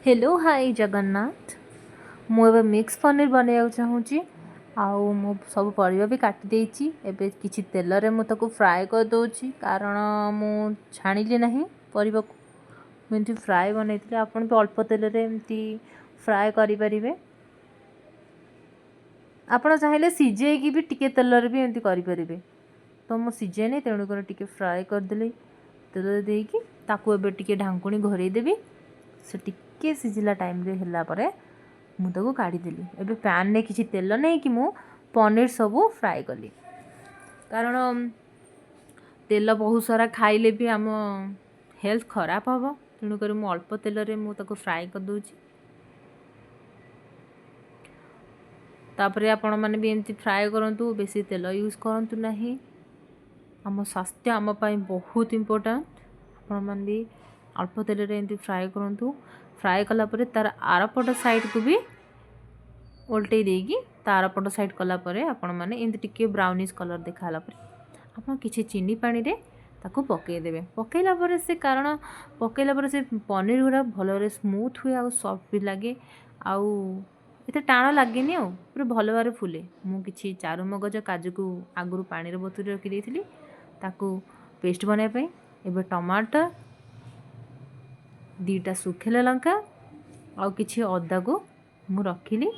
Hello hi Jagannath. मुझे mix paneer बनवाक चाहूँगी। आउ मु सब परिवा भी काटी देछि। एबे किछि तेल रे मु ताको फ्राए कर दोछि कारण मु छाणिली नहीं परिवा को। मु एमती फ्राए बनैथिले आपण भी अल्प तेल रे एमती फ्राए करि परिबे। आपण चाहिले सिझेकी भी टिके तेल रे भी एमती करि परिबे। तो मु सिझे नहीं तेणु कर टिके फ्राए कर देली तेल देकी ताको एबे टिके ढांकुणी घोरै देबी। से टिके सिझिला टाइम रे होला परे मु ताको काढ़ी देली। एबे पैन रे किछि तेल नै कि मु पनीर सबू फ्राए कली कारण तेल बहुत सारा खाइले भी आम हेल्थ खराब हम तेणुक मु अल्प तेल रे मु ताको फ्राए कर दोछि। तापरे आपण माने भी एमती फ्राए करंतु बेसी तेल यूज करंतु नहीं। आम स्वास्थ्य आम पाई बहुत इम्पोर्टेंट। आपण माने भी अल्प तेल रे एमती फ्राए करंतु। फ्राए कला परे तार आरपट साइड को भी उल्टे देगी तार पट साइड कला परे आपण माने एमती टिके ब्राउनिश कलर देखाला परे आपण किछि चीनी पानी रे ताको पके देबे। पकेला परे से कारण पकेला परे से पनीर गुरा भलो रे स्मूथ हुए आ सॉफ्ट भी लागे आउ एते टाण लागेनी आ पूरा भलो बारे फुले। मु किछि चारु मगज काजू को आगुरु पानी रे बतुरी रखि देथिली ताको पेस्ट बनाय पई। एबे टमाटर दीटा सुखेला लंका आउ किछि अदा को मु रखिली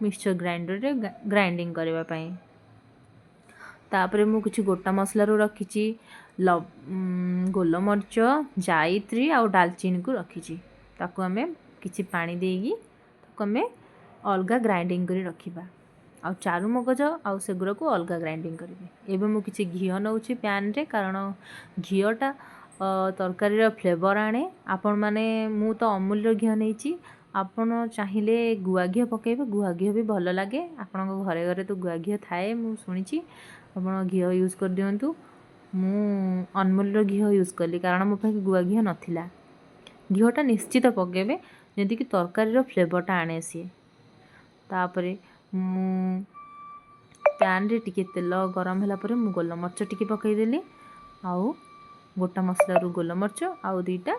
मिक्सचर ग्राइंडर रे ग्राइंडिंग करबा पई। तापरे मु किछि गोटा मसला रो रखिछि गोलमरिच जायत्री आउ दालचीनी को रखिछि। ताको हमें किछि पानी देगी ताको हमें अलगा ग्राइंडिंग करी रखिबा आउ चारु मगज आउ सेगुरा को अलगा ग्राइंडिंग करिवे। एबे मु किछि घियो नउछि पैन रे कारण घियोटा तरकारी रो फ्लेवर आने। आपण माने मु तो अमूल रो घियो नैछि आपण चाहिले गुआ घियो पकेबे। गुआ घियो भी भलो लागे आपण घरे घरे तो गुआ घियो थाए मु सुनिछि आपण घियो यूज कर दियंतु। मु अमूल रो घियो यूज कली कारण मो पाखे गुआ घियो नथिला। घियोटा निश्चित पकेबे जदि कि तरकारी रो फ्लेवरटा आने सी। तापरे मु पैन रे टिके तेल गरम होला परे मु गोलमरिच टिके पकई देली आउ गोटा मसला रु गोलमरिच आउ दीटा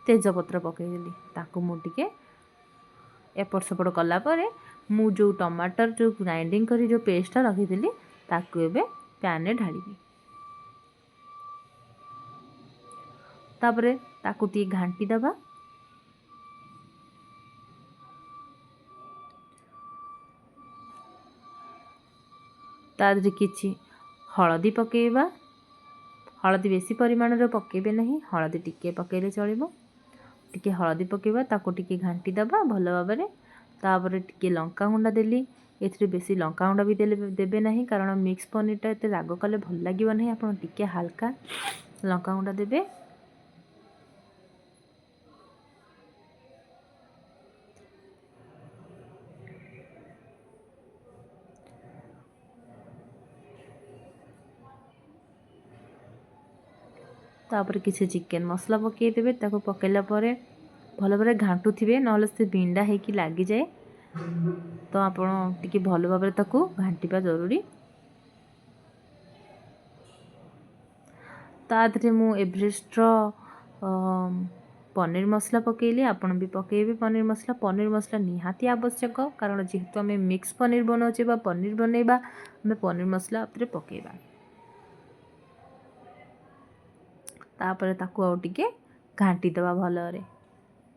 तेजपत्र पकई देली ताको मु टिके एपट सेपट कला परे मु जो टमाटर जो ग्राइंडिंग करी जो पेस्टटा रखिदेली ताको एबे पैन रे ढाळिबी। तापरे ताको टी घांटी दबा। तादरे किछि हळदी पकेबा। हळदी बेसी परिमाण रे पकेबे नहीं हळदी टिके पकेले चलिबो। टिके हळदी पकेबा ताको टिके घांटी दबा भलो भाबरे। तापरे टिके लंका गुंडा देली एथरे बेसी लंका गुंडा भी देबे नहीं कारण मिक्स पनीरटा एते राग कले भल लागिबो नहीं। आपण टिके हल्का लंका गुंडा देबे। तापरे किछि चिकन मसला पके देबे ताको पकेला परे भलो भाबरे घांटू थिबे नहले से बिंडा हेकी लागी जाए। तो आपण टिके भलो भाबरे ताको घांटीबा जरूरी। तादरे मु एवरेस्ट रो पनीर मसला पकेली आपण भी पकेबे। पनीर मसला निहाती आवश्यक कारण जेहेतु आम मिक्स पनीर बनाऊे बा पनीर बनैबा आम पनीर मसला अपरे पकेबा। तापरे ताको आउ टिके घांटी दबा भलो रे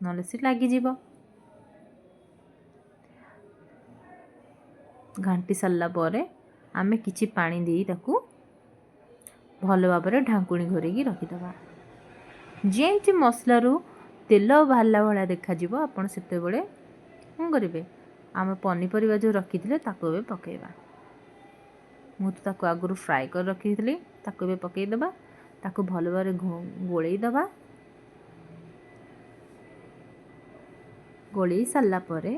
नले से लागी जीवो। घांटी सल्ला परे आमे किछि पानी देई ताको भलो भाबरे ढांकुणी घोरेगी रखिदबा। जेमती मसला रु तेल बाहरला भला देखा जीवो आपण सेते बेले कोन करिवे आम पनीपरिया जो रखिथिले ताको बे पकेबा। मु तो ताको आगुरु फ्राए कर रखिथिले ताको बे पकेई दबा ताको भलो भाबरे गोळेई दबा। गोळेई सल्ला परे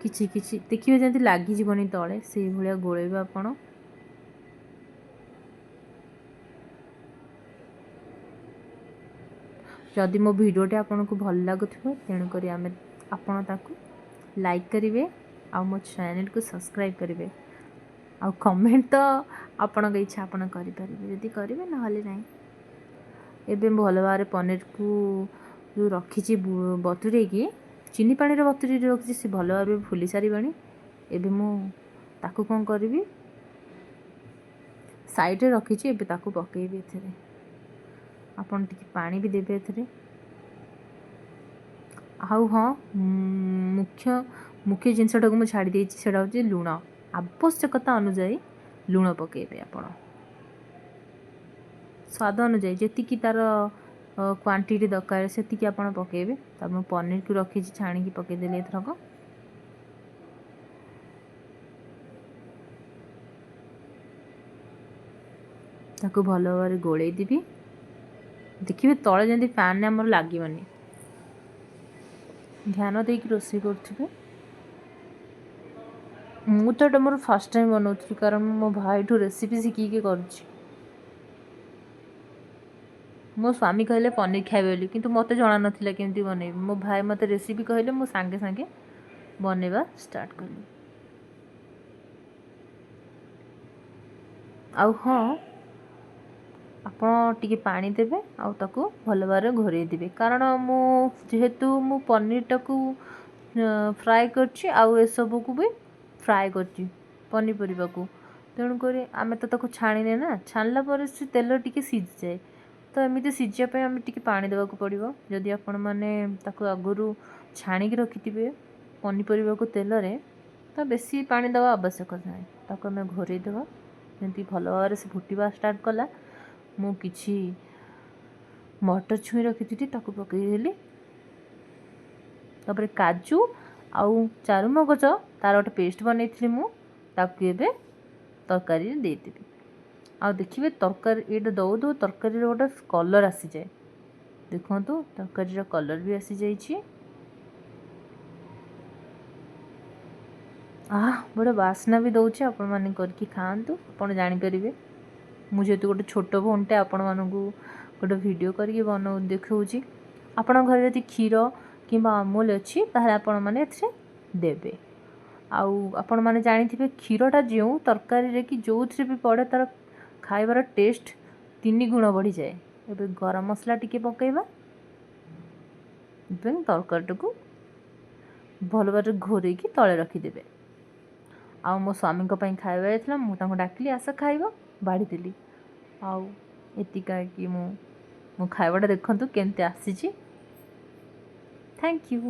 किछि किछि देखिबे जेंति लागी जीवनी तळे सेही भलिया गोळेबा आपण। जदि मो भिडियोटे आपन को भल लागुथिबो तेणु करी आमे आपण ताकू लाइक करिवे आ मो चैनल को सब्सक्राइब करिवे आ कमेंट तो आपण के इच्छा आपण करि परिबे जदि करिवे न हले नाही। एबे भल भारे पनीर को जो रखी बतुरे चीनी पानी बतुरे रखी से भल भाव फुली सारे एबे मु ताकू कौन करी साइड रखी एबे ताकू पकेबी एथरे आपन टिके पानी भी देबे एथरे आउ हाँ मुख्य मुख्य जिनसटा को मुझे छाड़ी देछि सेटा होछि लूण आवश्यकता अनुसार लूण पकेबे आपण स्वाद अनुसार जी तार क्वांटिटी दरकार से आप पकेबे तब मैं पनीर को रखी छाणी पकईदेली एथरक ताको भल भाव गोल देवी देखिए तले जमी फैन आमर लगनी ध्यान देकी रोषे करुवे मु तो मोर फर्स्ट टाइम बनाऊँ कारण मो भाई ठू रेसिपी शिखिकी करुँची मो स्वामी कहले पनीर खाइबे बोली किंतु मते जाना नथिला केमती बने मो भाई मते रेसिपी कहले मो सांगे सांगे बनेबा स्टार्ट कली आउ हाँ आपण टिके पानी देबे आउ ताको भल भाव घोरै देबे कारण मु जेहेतु मु पनीर टाकू फ्राए करछि आउ ए सब को भी फ्राए करछि पनीपरिबा को तेणुक आम तो ताको छाणीने ना छाणला पर से तेल टिके सीझी जाए तो एमती सीझापी आम टिके पानी देवाक पड़ो जदि आपण मैंने आगुरी छाणिकी रखिथे पनीपरिबा को तेल रे तो बेसी पानी देवा आवश्यक ना ताको आम घोरै देवा जमी भल भाव से फुटवा स्टार्ट कला मु किछि मटर छुई रखी ताको पकईदेली तापर काजू आउ चारुमगज तार गोटे पेस्ट बनई मु ताकू एबे तरकारी देदेवी आ देखिए तरकारी ये दौ दौ तरकारी गोटे कलर आसी जाए देखु तरकारी कलर भी आसी जाइए बड़े बास्ना भी दौचे आपण मैंने करके खातु आप जानीपर मुझे गोटे छोट फोनटे आपण मानक गोटे वीडियो करके बना देखा आपण घर जब क्षीर कि अमूल अच्छी ताहले आपण मैंने देवे आपण मैंने जानी क्षीरटा जो तरकारी रे कि जो थे भी पड़े तार खाइबार टेस्ट 3 गुण बढ़ी जाए एबे गरम मसला टिके पकेबा तरकारी को भल भाव घोरे की तले रखीदेवे आउ मो स्वामी खाइबा जाइथिला मु तांको डाकिली आस खाइबा बाढ़ीदेली आउ एतिका कि मो खाइबाटा देखंतु केमते आसीची थैंक यू।